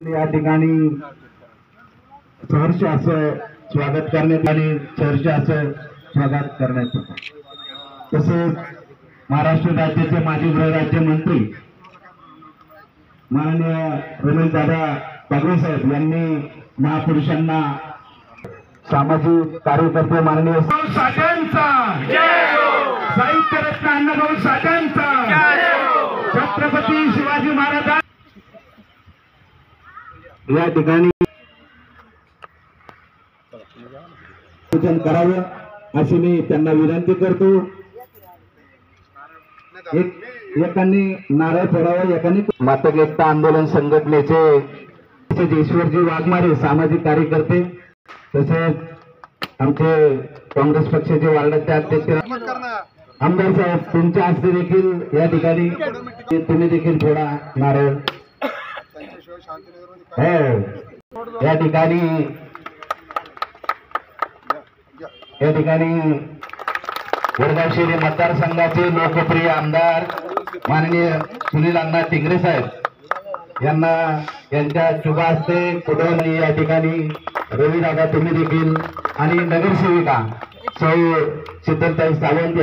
या ठिकाणी सहर्ष असं स्वागत करण्यात आणि सहर्ष असं स्वागत करण्यात येतं। तसेच महाराष्ट्र राज्याचे माजी गृहराज्यमंत्री माननीय रमेश दादा बागवे साहेब यांनी महापुरुषांना सामाजिक कार्यकर्ते माननीय साठ्यांचा साहित्य रत्न अण्णाभाऊ साठ्यांचा छत्रपती शिवाजी महाराज या ठिकाणी पूजन करावं अशी मी त्यांना विनंती करतो। एकाने नारळ फोडावा, एकाने मातक एकता आंदोलन संघटनेचे ईश्वरजी वाघमारे सामाजिक कार्यकर्ते, तसेच आमचे काँग्रेस पक्षाचे वार्डाचे अध्यक्ष आमदार साहेब, तुमच्या हस्ते देखील या ठिकाणी तुम्ही देखील थोडा नारळ या ठिकाणी वडगाव शहरी मतदारसंघाचे लोकप्रिय आमदार माननीय सुनील अण्णा टिंगरे साहेब यांना यांच्या शुभ हस्ते कुटुंबी या ठिकाणी रवी दादा तुम्ही देखील आणि नगरसेविका सौ शीतलताई सावंत